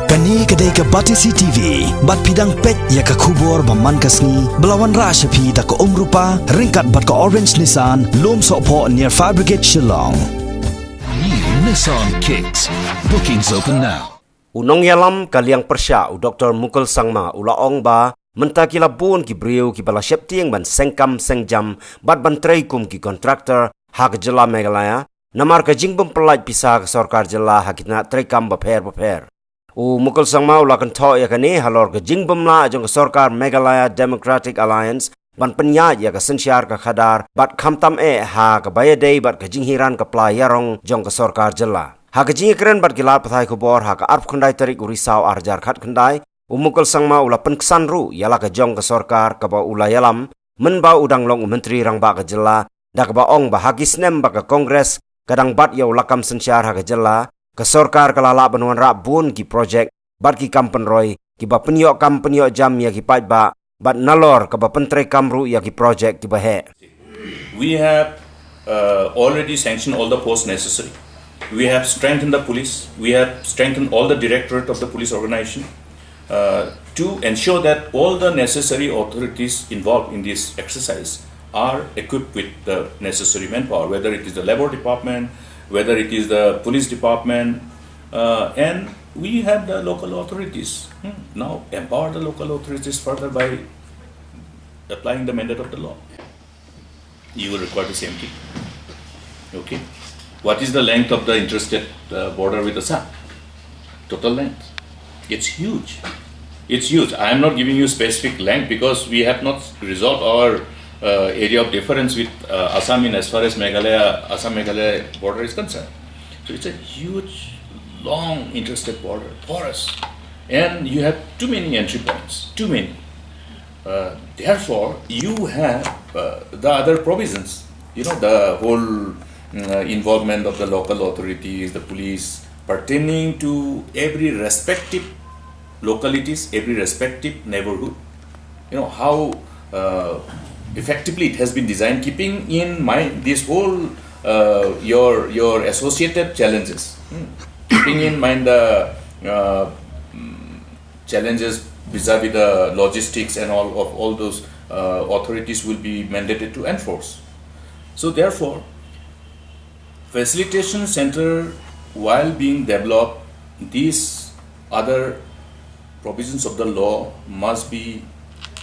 Kani kadai ka Batisi TV, bat pidang pet ya ka kubor baman kasni, belawan rasha pi da ka rupa, ringkat bat ka orange Nissan, lom sokpo near Fire Brigade Shillong. New Nissan Kicks. Bookings open now. Unong yalam kaliang persya u Dr. Mukul Sangma ulaong ba mentakila bun ki briu ki bala septieng ban sengkam sengjam bat bantrai kum ki kontraktor hak jela Meghalaya namar ka jingbum pelaj pisah ke sarkar jela hakitna trekam baper. U Mukul Sangma ulakan tho ya kani halor ka jingbum la jong ka sarkar Meghalaya Democratic Alliance ban penyaj ya ka sensyar ka khadar bat khamtam ha ka bayadei bat ka jinghiran ka playarong jong ka sarkar jela. Hak jingi keren bat gilat pathai kubor hak arp khandai tarik urisau arjar khat khandai Mukul Sangma ula penksan ru yala ka jong ka sarkar ka ba ula yalam menba udang long menteri rang ba ka jela da ka ba ong ba hagis nem ba ka kongres kadang bat ya ulakam sensyar hak jela ka sarkar ka lala banuan ra bun ki project bat ki kampen roy ki ba penyok jam ya ki pait ba bat nalor ka ba pentre kamru ya ki project ki ba he. We have already sanctioned all the posts necessary. We have strengthened the police. We have strengthened all the directorate of the police organization to ensure that all the necessary authorities involved in this exercise are equipped with the necessary manpower, whether it is the labor department, whether it is the police department, and we have the local authorities. Now empower the local authorities further by applying the mandate of the law. You will require the same thing. Okay. What is the length of the interstate border with Assam? Total length. It's huge. It's huge. I am not giving you specific length because we have not resolved our area of difference with Assam in as far as Assam-Meghalaya border is concerned. So it's a huge, long interstate border for us. And you have too many entry points. Too many. Therefore, you have the other provisions. You know, the whole involvement of the local authorities, the police, pertaining to every respective localities, every respective neighborhood. You know, how effectively it has been designed, keeping in mind this whole, your associated challenges. Keeping in mind the challenges vis-a-vis the logistics and all those authorities will be mandated to enforce. So therefore, facilitation center, while being developed, these other provisions of the law must be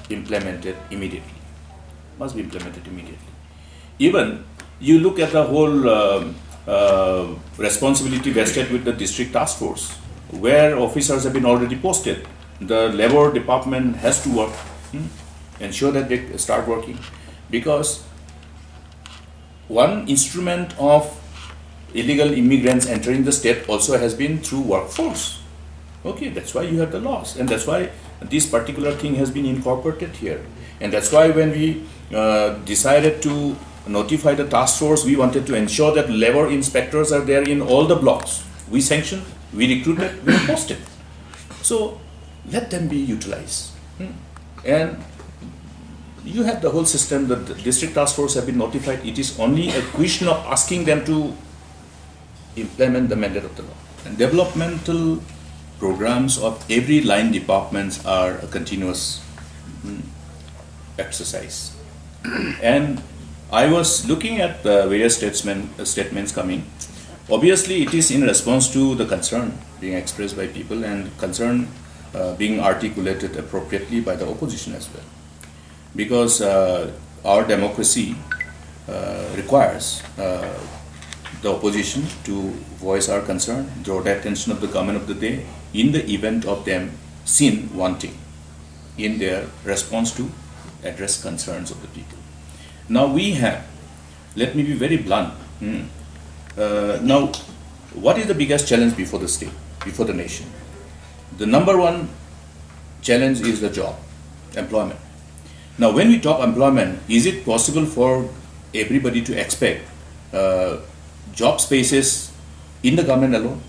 implemented immediately. Even you look at the whole responsibility vested with the district task force, where officers have been already posted. The labor department has to work, ensure that they start working, because one instrument of illegal immigrants entering the state also has been through workforce. Okay, that's why you have the laws, and that's why this particular thing has been incorporated here. And that's why when we decided to notify the task force, we wanted to ensure that labor inspectors are there in all the blocks. We sanctioned, we recruited, we posted. So let them be utilized. And you have the whole system. The district task force have been notified. It is only a question of asking them to implement the mandate of the law. And developmental programs of every line departments are a continuous exercise. And I was looking at the various statements coming. Obviously, it is in response to the concern being expressed by people, and concern being articulated appropriately by the opposition as well. Because our democracy requires the opposition to voice our concern, draw the attention of the government of the day in the event of them seen wanting in their response to address concerns of the people. Now we have, let me be very blunt. Now, what is the biggest challenge before the state, before the nation? The number one challenge is the job, employment. Now, when we talk employment, is it possible for everybody to expect job spaces in the government alone?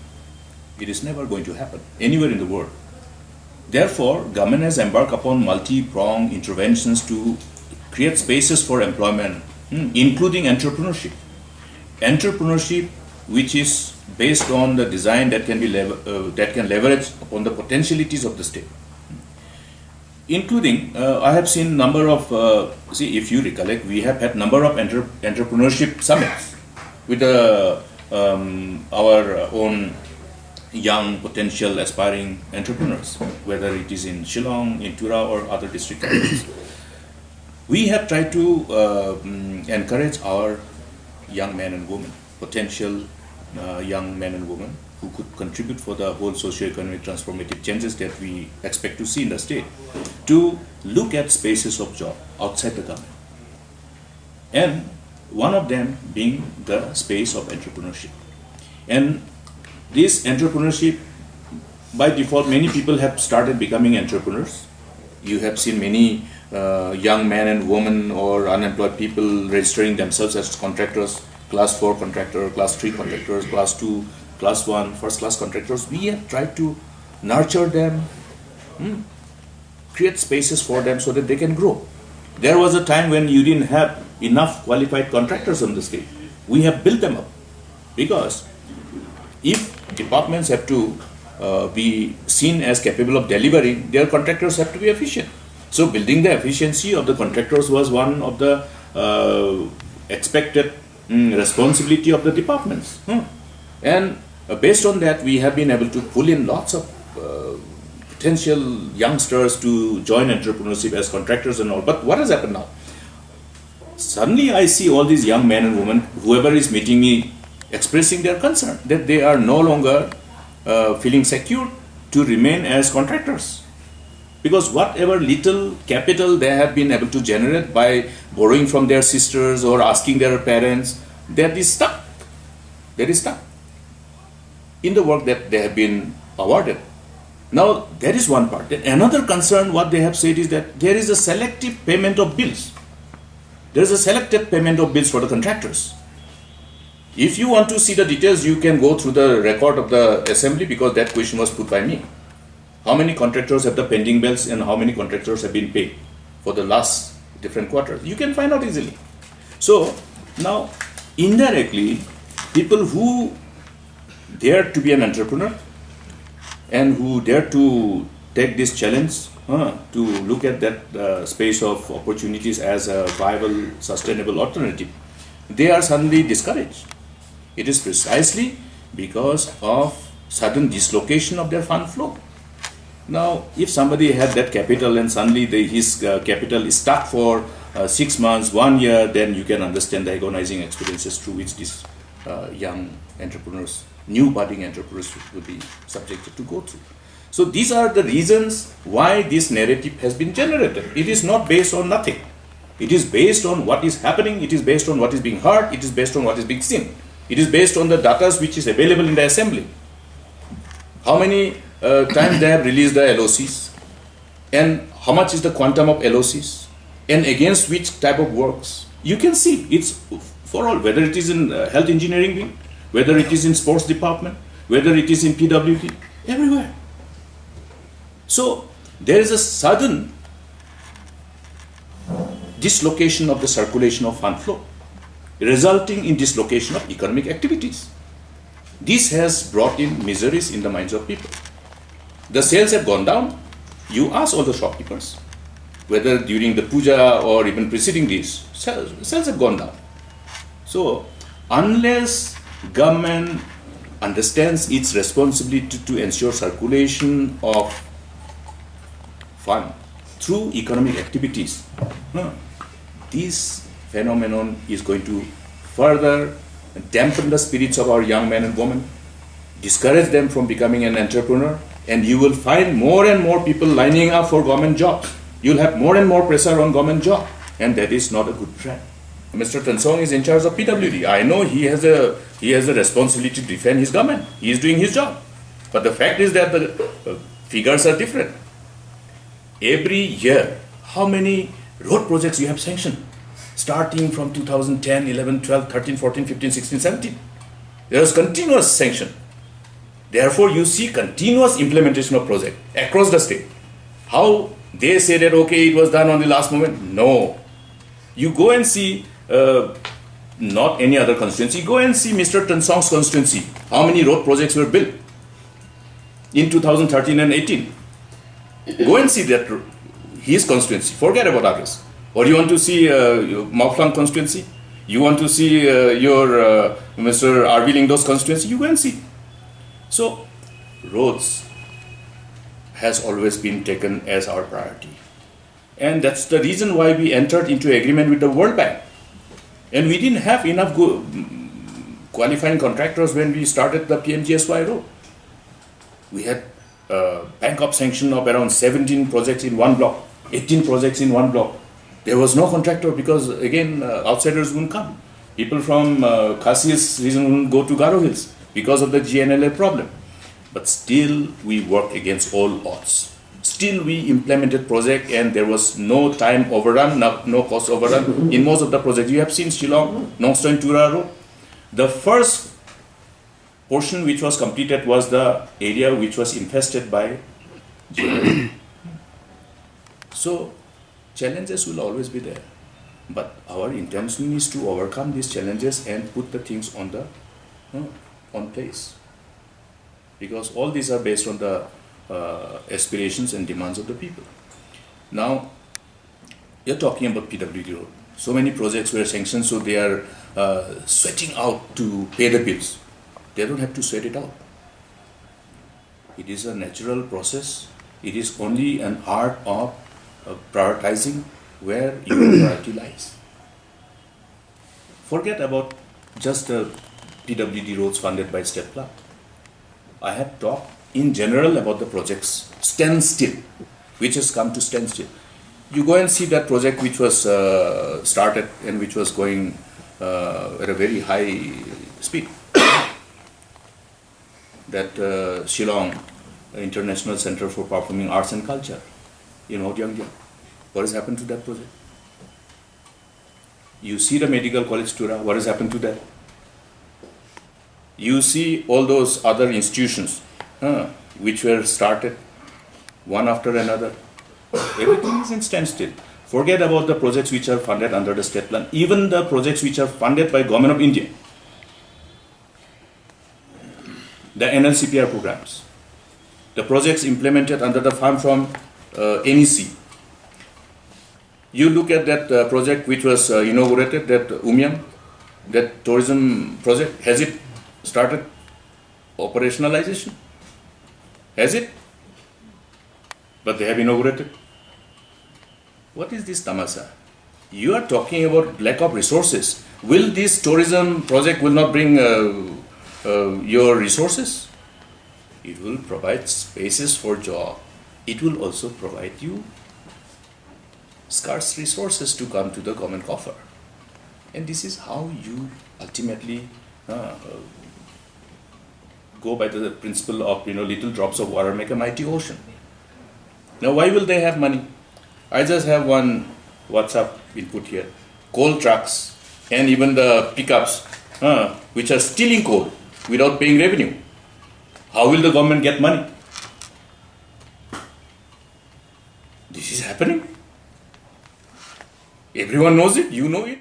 It is never going to happen anywhere in the world. Therefore, government has embarked upon multi-pronged interventions to create spaces for employment, including entrepreneurship. Entrepreneurship, which is based on the design that can be that can leverage upon the potentialities of the state. Including, I have seen number of, if you recollect, we have had number of entrepreneurship summits with our own young potential aspiring entrepreneurs, whether it is in Shillong, in Tura or other district capitals. We have tried to encourage our young men and women, potential young men and women who could contribute for the whole socio-economic transformative changes that we expect to see in the state, to look at spaces of job outside the government. And one of them being the space of entrepreneurship. And this entrepreneurship, by default, many people have started becoming entrepreneurs. You have seen many young men and women or unemployed people registering themselves as contractors, class 4 contractor, class 3 contractors, class 2, class 1, first class contractors. We have tried to nurture them, create spaces for them so that they can grow. There was a time when you didn't have enough qualified contractors on the state. We have built them up, because if departments have to be seen as capable of delivering, their contractors have to be efficient. So building the efficiency of the contractors was one of the expected responsibility of the departments. And based on that, we have been able to pull in lots of potential youngsters to join entrepreneurship as contractors and all. But what has happened now? Suddenly I see all these young men and women, whoever is meeting me, expressing their concern that they are no longer feeling secure to remain as contractors. Because whatever little capital they have been able to generate by borrowing from their sisters or asking their parents, that is stuck. That is stuck in the work that they have been awarded. Now, that is one part. Then another concern, what they have said is that there is a selective payment of bills. There is a selected payment of bills for the contractors. If you want to see the details, you can go through the record of the assembly, because that question was put by me. How many contractors have the pending bills and how many contractors have been paid for the last different quarters? You can find out easily. So, now, indirectly, people who dare to be an entrepreneur and who dare to take this challenge to look at that space of opportunities as a viable, sustainable alternative, they are suddenly discouraged. It is precisely because of sudden dislocation of their fund flow. Now, if somebody had that capital and suddenly his capital is stuck for 6 months, 1 year, then you can understand the agonizing experiences through which these young entrepreneurs, new budding entrepreneurs would be subjected to go through. So these are the reasons why this narrative has been generated. It is not based on nothing. It is based on what is happening. It is based on what is being heard. It is based on what is being seen. It is based on the data which is available in the assembly. How many times they have released the LOCs, and how much is the quantum of LOCs, and against which type of works. You can see it's for all, whether it is in health engineering wing, whether it is in sports department, whether it is in PWD, everywhere. So there is a sudden dislocation of the circulation of fund flow, resulting in dislocation of economic activities. This has brought in miseries in the minds of people. The sales have gone down. You ask all the shopkeepers, whether during the puja or even preceding this, sales have gone down. So, unless government understands its responsibility to ensure circulation of fund through economic activities, this phenomenon is going to further dampen the spirits of our young men and women, discourage them from becoming an entrepreneur, and you will find more and more people lining up for government jobs. You'll have more and more pressure on government job, and that is not a good trend. Mr. Tansong is in charge of PWD. I know he has a responsibility to defend his government. He is doing his job. But the fact is that the figures are different. Every year, how many road projects you have sanctioned? Starting from 2010, 11, 12, 13, 14, 15, 16, 17. There is continuous sanction. Therefore, you see continuous implementation of project across the state. How they say that, okay, it was done on the last moment? No. You go and see not any other constituency. Go and see Mr. Tensong's constituency. How many road projects were built in 2013 and 18? Go and see that his constituency. Forget about others. Or you want to see Mauflang constituency? You want to see your Mr. R.V. Lingdo's constituency? You go and see. So, roads has always been taken as our priority. And that's the reason why we entered into agreement with the World Bank. And we didn't have enough qualifying contractors when we started the PMGSY road. We had bank of sanction of around 17 projects in one block, 18 projects in one block. There was no contractor because, again, outsiders wouldn't come. People from Khasi's region wouldn't go to Garo Hills because of the GNLA problem. But still, we worked against all odds. Still, we implemented project and there was no time overrun, no cost overrun in most of the projects. You have seen Shillong, Nongstoin Tura Road. The first portion which was completed was the area which was infested by GNLA. So, challenges will always be there. But our intention is to overcome these challenges and put the things on the on place. Because all these are based on the aspirations and demands of the people. Now, you're talking about PWD road. So many projects were sanctioned, so they are sweating out to pay the bills. They don't have to sweat it out. It is a natural process. It is only an art of prioritizing where your priority lies. Forget about just the PWD roads funded by State Club. I have talked in general about the project's standstill, which has come to standstill. You go and see that project which was started and which was going at a very high speed. That Shillong International Center for Performing Arts and Culture in Hodiangdia. What has happened to that project? You see the Medical College Tura, what has happened to that? You see all those other institutions which were started one after another. Everything is in standstill. Forget about the projects which are funded under the state plan, even the projects which are funded by Government of India. The NLCPR programs, the projects implemented under the fund from NEC. You look at that project which was inaugurated, that Umyam, that tourism project, has it started operationalization? Has it? But they have inaugurated. What is this tamasha? You are talking about lack of resources. Will this tourism project will not bring your resources? It will provide spaces for job. It will also provide you scarce resources to come to the government coffer. And this is how you ultimately go by the principle of little drops of water make a mighty ocean. Now, why will they have money? I just have one WhatsApp input here. Coal trucks and even the pickups which are stealing coal without paying revenue. How will the government get money? This is happening. Everyone knows it. You know it.